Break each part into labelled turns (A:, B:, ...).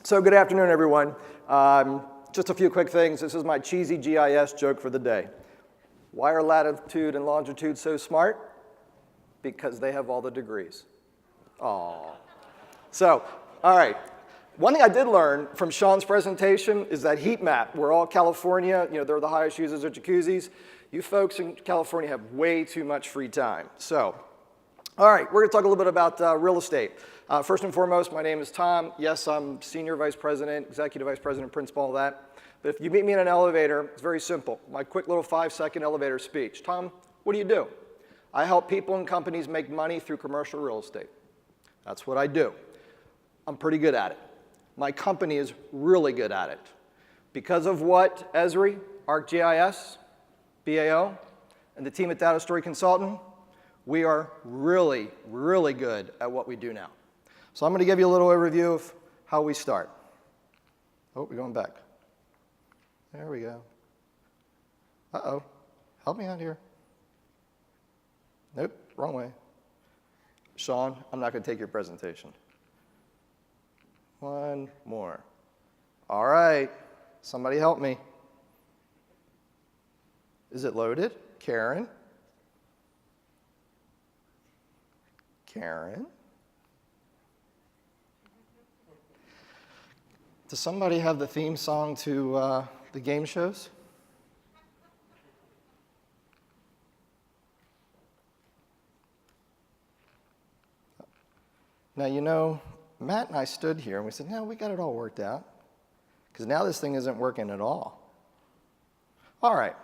A: So good afternoon, everyone. Just a few quick things. This is my cheesy GIS joke for the day. Why are latitude and longitude so smart? Because they have all the degrees. Aww. So, all right. One thing I did learn from Sean's presentation is that heat map. We're all California. You know, they're the highest users of jacuzzis. You folks in California have way too much free time. So, all right, we're going to talk a little bit about real estate. First and foremost, my name is Tom. Yes, I'm Senior Vice President, Executive Vice President, Principal, all that. But if you meet me in an elevator, it's very simple. My quick little 5-second elevator speech. Tom, what do you do? I help people and companies make money through commercial real estate. That's what I do. I'm pretty good at it. My company is really good at it. Because of what Esri, ArcGIS, BAO, and the team at Data Story Consultant, we are really, really good at what we do now. So I'm going to give you a little overview of how we start. Oh, we're going back. There we go. Uh-oh. Help me out here. Nope, wrong way. Sean, I'm not going to take your presentation. One more. All right. Somebody help me. Is it loaded? Karen? Karen? Does somebody have the theme song to the game shows? Now, you know, Matt and I stood here and we said, no, we got it all worked out. Because now this thing isn't working at all. All right.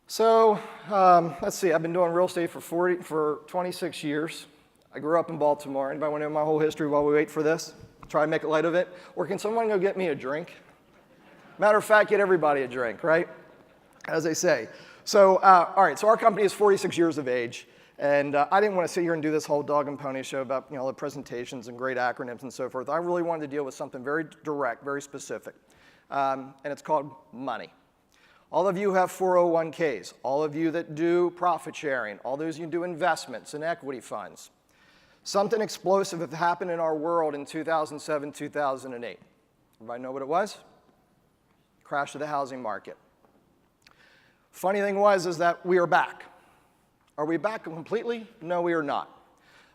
A: So, let's see, I've been doing real estate for 26 years. I grew up in Baltimore. Anybody want to know my whole history while we wait for this? Try and make light of it? Or can someone go get me a drink? Matter of fact, get everybody a drink, right? As they say. So, all right, so our company is 46 years of age. And I didn't want to sit here and do this whole dog and pony show about, you know, the presentations and great acronyms and so forth. I really wanted to deal with something very direct, very specific. And it's called money. All of you have 401ks. All of you that do profit sharing. All those you do investments and equity funds. Something explosive have happened in our world in 2007, 2008. Everybody know what it was? Crash of the housing market. Funny thing is that we are back. Are we back completely? No, we are not.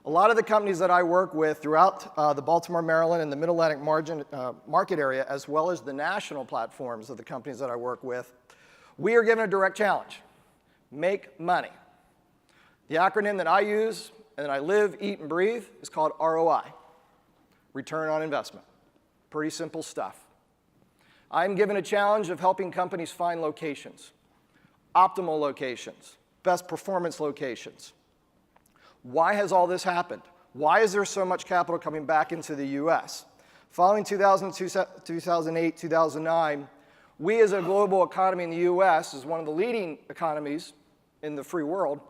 A: A lot of the companies that I work with throughout the Baltimore, Maryland, and the Mid-Atlantic market area, as well as the national platforms of the companies that I work with, we are given a direct challenge. Make money. The acronym that I use and that I live, eat, and breathe is called ROI, Return on Investment. Pretty simple stuff. I'm given a challenge of helping companies find locations, optimal locations, best performance locations. Why has all this happened? Why is there so much capital coming back into the US? Following 2008, 2009, we as a global economy in the US, as one of the leading economies in the free world,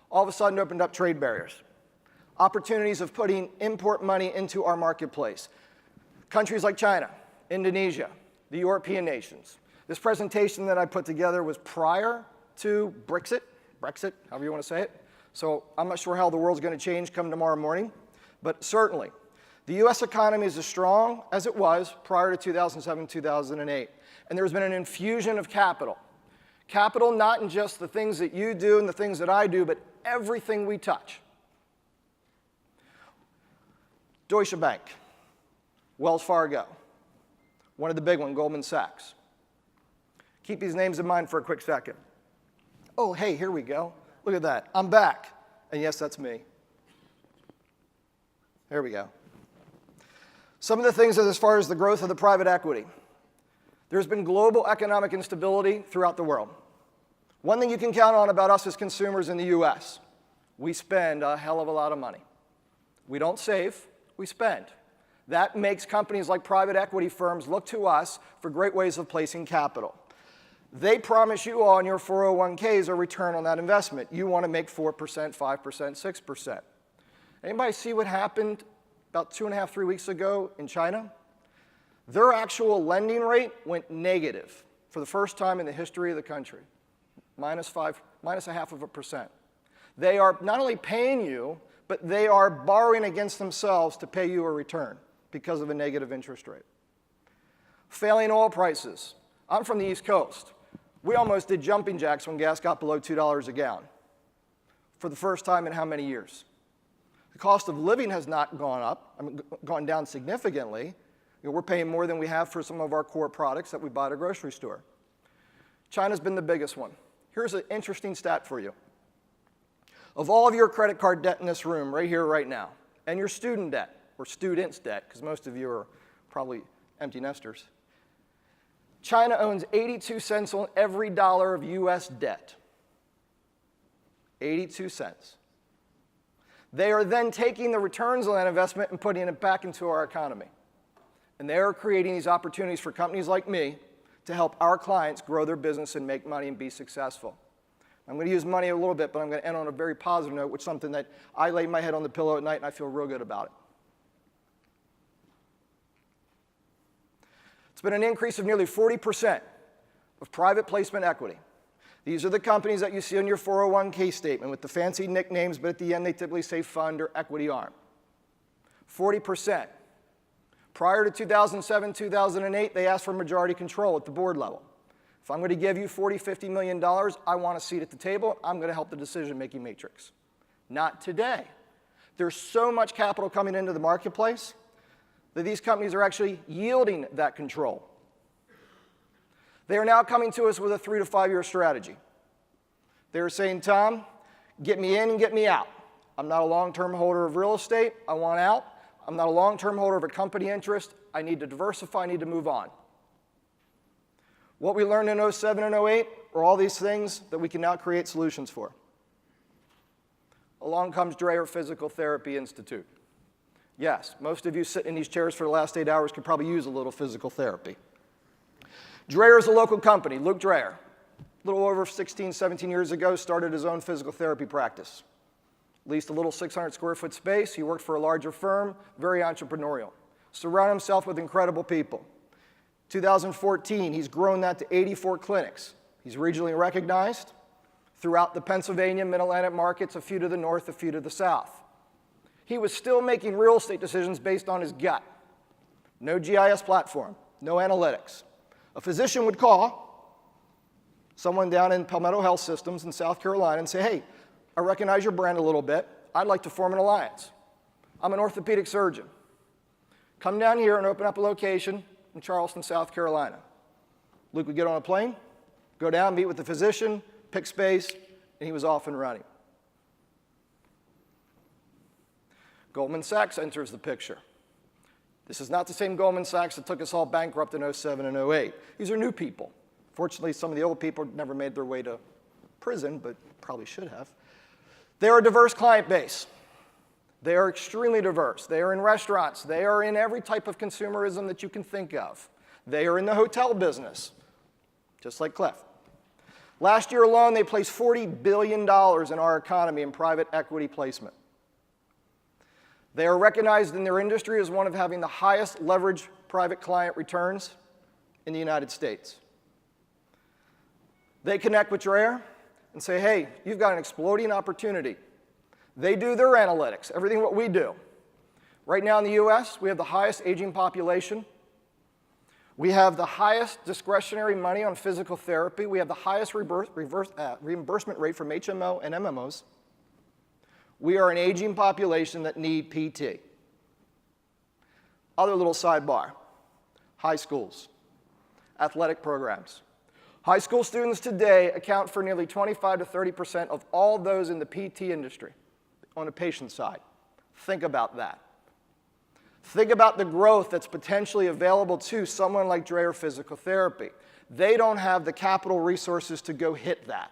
A: all of a sudden opened up trade barriers. Opportunities of putting import money into our marketplace. Countries like China, Indonesia, the European nations. This presentation that I put together was prior to Brexit, however you want to say it. So I'm not sure how the world's going to change come tomorrow morning. But certainly, the US economy is as strong as it was prior to 2007, 2008. And there's been an infusion of capital. Capital not in just the things that you do and the things that I do, but everything we touch. Deutsche Bank, Wells Fargo, one of the big ones, Goldman Sachs. Keep these names in mind for a quick second. Oh, hey, here we go. Look at that. I'm back. And yes, that's me. There we go. Some of the things as far as the growth of the private equity. There's been global economic instability throughout the world. One thing you can count on about us as consumers in the US, we spend a hell of a lot of money. We don't save, we spend. That makes companies like private equity firms look to us for great ways of placing capital. They promise you all in your 401ks a return on that investment. You want to make 4%, 5%, 6%. Anybody see what happened about 2.5, 3 weeks ago in China? Their actual lending rate went negative for the first time in the history of the country. minus 0.5%. They are not only paying you, but they are borrowing against themselves to pay you a return. because of a negative interest rate. Failing oil prices. I'm from the East Coast. We almost did jumping jacks when gas got below $2 a gallon for the first time in how many years? The cost of living has not gone down significantly. We're paying more than we have for some of our core products that we buy at a grocery store. China's been the biggest one. Here's an interesting stat for you. Of all of your credit card debt in this room, right here, right now, and your student debt, or students' debt, because most of you are probably empty nesters, China owns 82 cents on every dollar of US debt. 82 cents. They are then taking the returns on that investment and putting it back into our economy. And they are creating these opportunities for companies like me to help our clients grow their business and make money and be successful. I'm going to use money a little bit, but I'm going to end on a very positive note, which is something that I lay my head on the pillow at night and I feel real good about it. It's been an increase of nearly 40% of private placement equity. These are the companies that you see on your 401k statement with the fancy nicknames, but at the end they typically say fund or equity arm. 40%. Prior to 2007, 2008, they asked for majority control at the board level. If I'm going to give you $40, $50 million, I want a seat at the table. I'm going to help the decision-making matrix. Not today. There's so much capital coming into the marketplace that these companies are actually yielding that control. They are now coming to us with a 3 to 5 year strategy. They're saying, Tom, get me in and get me out. I'm not a long-term holder of real estate. I want out. I'm not a long-term holder of a company interest. I need to diversify. I need to move on. What we learned in 07 and 08 are all these things that we can now create solutions for. Along comes Dreier Physical Therapy Institute. Yes, most of you sitting in these chairs for the last 8 hours could probably use a little physical therapy. Dreier is a local company. Luke Dreier, a little over 16, 17 years ago, started his own physical therapy practice. Leased a little 600 square foot space. He worked for a larger firm, very entrepreneurial. Surrounded himself with incredible people. 2014, he's grown that to 84 clinics. He's regionally recognized throughout the Pennsylvania, Mid-Atlantic markets, a few to the north, a few to the south. He was still making real estate decisions based on his gut. No GIS platform, no analytics. A physician would call someone down in Palmetto Health Systems in South Carolina and say, hey, I recognize your brand a little bit. I'd like to form an alliance. I'm an orthopedic surgeon. Come down here and open up a location in Charleston, South Carolina. Luke would get on a plane, go down, meet with the physician, pick space, and he was off and running. Goldman Sachs enters the picture. This is not the same Goldman Sachs that took us all bankrupt in 07 and 08. These are new people. Fortunately, some of the old people never made their way to prison, but probably should have. They are a diverse client base. They are extremely diverse. They are in restaurants. They are in every type of consumerism that you can think of. They are in the hotel business, just like Cliff. Last year alone, they placed $40 billion in our economy in private equity placement. They are recognized in their industry as one of having the highest leveraged private client returns in the United States. They connect with Dreier and say, hey, you've got an exploding opportunity. They do their analytics, everything what we do. Right now in the US, we have the highest aging population. We have the highest discretionary money on physical therapy. We have the highest reimbursement rate from HMO and MMOs. We are an aging population that need PT. Other little sidebar, high schools, athletic programs. High school students today account for nearly 25 to 30% of all those in the PT industry on the patient side. Think about that. Think about the growth that's potentially available to someone like Dreier Physical Therapy. They don't have the capital resources to go hit that,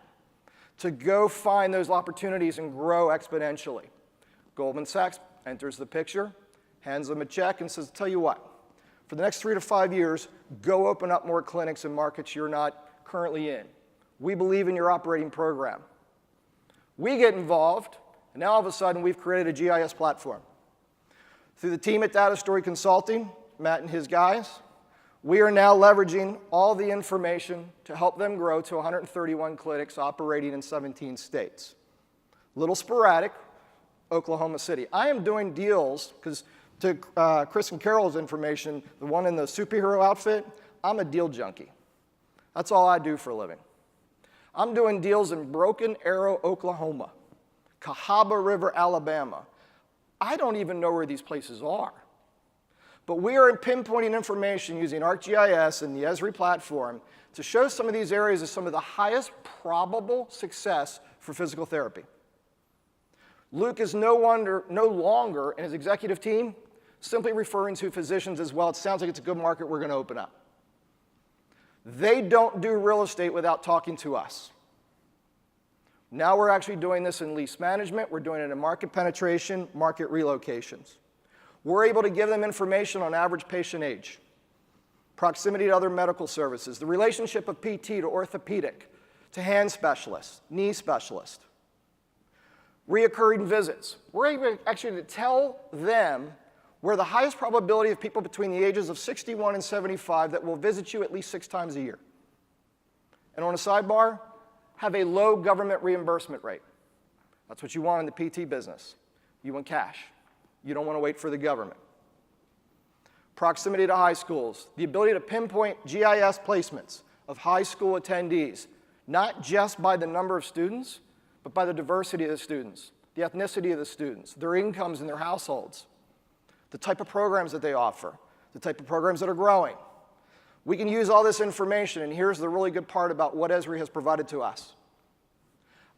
A: to go find those opportunities and grow exponentially. Goldman Sachs enters the picture, hands them a check and says, tell you what, for the next 3 to 5 years, go open up more clinics in markets you're not currently in. We believe in your operating program. We get involved, and now all of a sudden we've created a GIS platform. Through the team at Data Story Consulting, Matt and his guys, we are now leveraging all the information to help them grow to 131 clinics operating in 17 states. Little sporadic, Oklahoma City. I am doing deals because To Chris and Carol's information, the one in the superhero outfit, I'm a deal junkie. That's all I do for a living. I'm doing deals in Broken Arrow, Oklahoma, Cahaba River, Alabama. I don't even know where these places are. But we are pinpointing information using ArcGIS and the Esri platform to show some of these areas as some of the highest probable success for physical therapy. Luke is no longer, and his executive team, simply referring to physicians as well. It sounds like it's a good market we're going to open up. They don't do real estate without talking to us. Now we're actually doing this in lease management. We're doing it in market penetration, market relocations. We're able to give them information on average patient age, proximity to other medical services, the relationship of PT to orthopedic, to hand specialist, knee specialist, reoccurring visits. We're able actually to tell them where the highest probability of people between the ages of 61 and 75 that will visit you at least 6 times a year. And on a sidebar, have a low government reimbursement rate. That's what you want in the PT business. You want cash. You don't want to wait for the government. Proximity to high schools, the ability to pinpoint GIS placements of high school attendees, not just by the number of students, but by the diversity of the students, the ethnicity of the students, their incomes and their households, the type of programs that they offer, the type of programs that are growing. We can use all this information, and here's the really good part about what Esri has provided to us.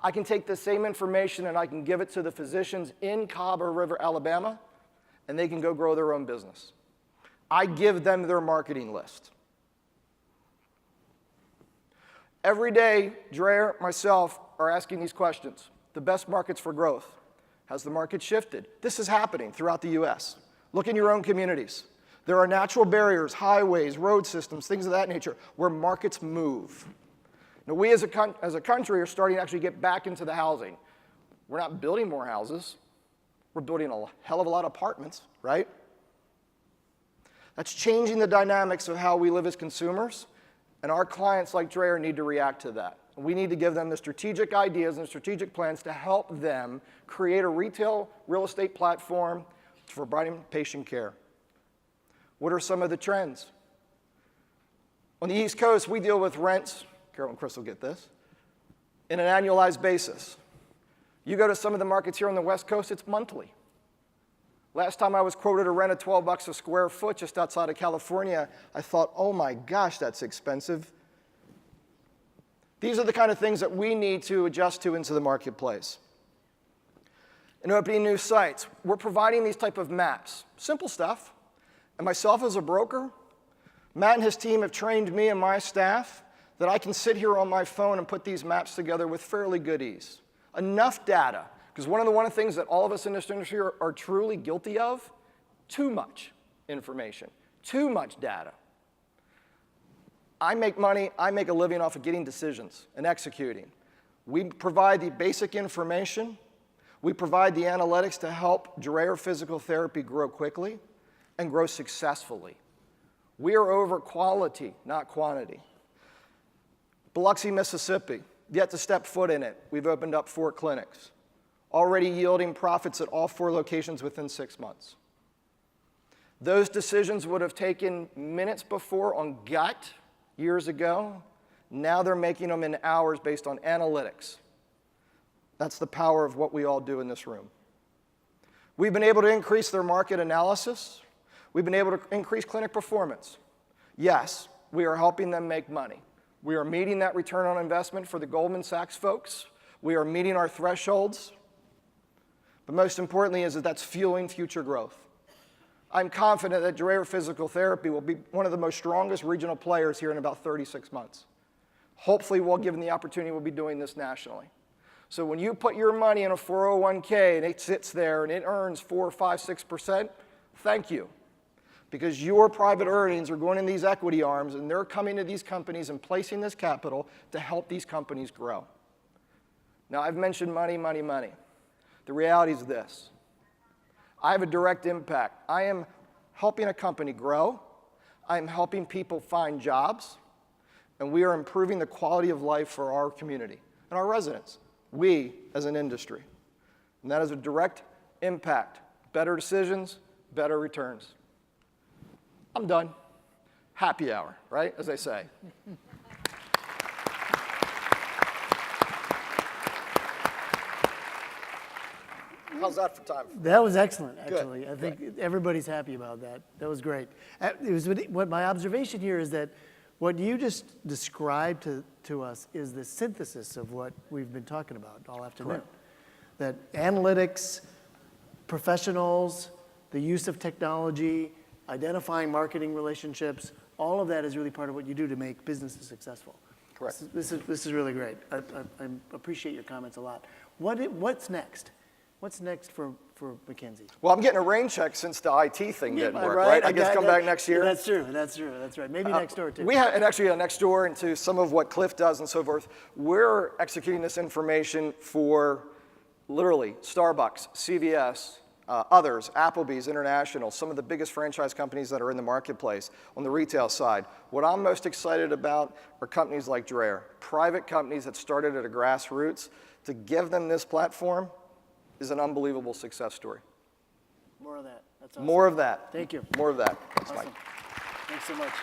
A: I can take the same information and I can give it to the physicians in Cahaba River, Alabama, and they can go grow their own business. I give them their marketing list. Every day, Dreier, myself, are asking these questions. The best markets for growth. Has the market shifted? This is happening throughout the US. Look in your own communities. There are natural barriers, highways, road systems, things of that nature, where markets move. Now, we as a country are starting to actually get back into the housing. We're not building more houses. We're building a hell of a lot of apartments, right? That's changing the dynamics of how we live as consumers, and our clients like Dreier need to react to that. We need to give them the strategic ideas and strategic plans to help them create a retail real estate platform for providing patient care. What are some of the trends? On the East Coast, we deal with rents, Carol and Chris will get this, in an annualized basis. You go to some of the markets here on the West Coast, it's monthly. Last time I was quoted a rent of $12 a square foot just outside of California, I thought, oh my gosh, that's expensive. These are the kind of things that we need to adjust to into the marketplace. In opening new sites, we're providing these type of maps, simple stuff. And myself as a broker, Matt and his team have trained me and my staff that I can sit here on my phone and put these maps together with fairly good ease. Enough data, because one of the things that all of us in this industry are truly guilty of, too much information, too much data. I make money, I make a living off of getting decisions and executing. We provide the basic information, we provide the analytics to help Dreier Physical Therapy grow quickly and grow successfully. We are over quality, not quantity. Biloxi, Mississippi, yet to step foot in it. We've opened up 4 clinics, already yielding profits at all 4 locations within 6 months. Those decisions would have taken minutes before on gut years ago. Now they're making them in hours based on analytics. That's the power of what we all do in this room. We've been able to increase their market analysis. We've been able to increase clinic performance. Yes, we are helping them make money. We are meeting that return on investment for the Goldman Sachs folks. We are meeting our thresholds. But most importantly is that that's fueling future growth. I'm confident that Dreier Physical Therapy will be one of the most strongest regional players here in about 36 months. Hopefully, given the opportunity, we'll be doing this nationally. So when you put your money in a 401k and it sits there and it earns 4, 5, 6%, thank you. Because your private earnings are going in these equity arms and they're coming to these companies and placing this capital to help these companies grow. Now, I've mentioned money, money, money. The reality is this. I have a direct impact. I am helping a company grow. I am helping people find jobs. And we are improving the quality of life for our community and our residents. We as an industry. And that is a direct impact. Better decisions, better returns. I'm done. Happy hour, right, as they say. How's that for time?
B: That was excellent, actually.
A: Good.
B: I think everybody's happy about that. That was great. What my observation here is that what you just described to us is the synthesis of what we've been talking about all afternoon.
A: Correct.
B: That analytics, professionals, the use of technology, identifying marketing relationships, all of that is really part of what you do to make businesses successful.
A: Correct.
B: This is really great. I appreciate your comments a lot. What's next? What's next for MacKenzie?
A: Well, I'm getting a rain check since the IT thing didn't work, right? I guess come back next year.
B: That's true. That's right. Maybe next door, too.
A: We have, and actually next door into some of what Cliff does and so forth, we're executing this information for literally Starbucks, CVS, others, Applebee's International, some of the biggest franchise companies that are in the marketplace on the retail side. What I'm most excited about are companies like Dreier, private companies that started at a grassroots. To give them this platform is an unbelievable success story.
B: More of that. That's awesome.
A: More of that.
B: Thank you.
A: More of that. Thanks,
B: Awesome.
A: Mike.
B: Thanks so much.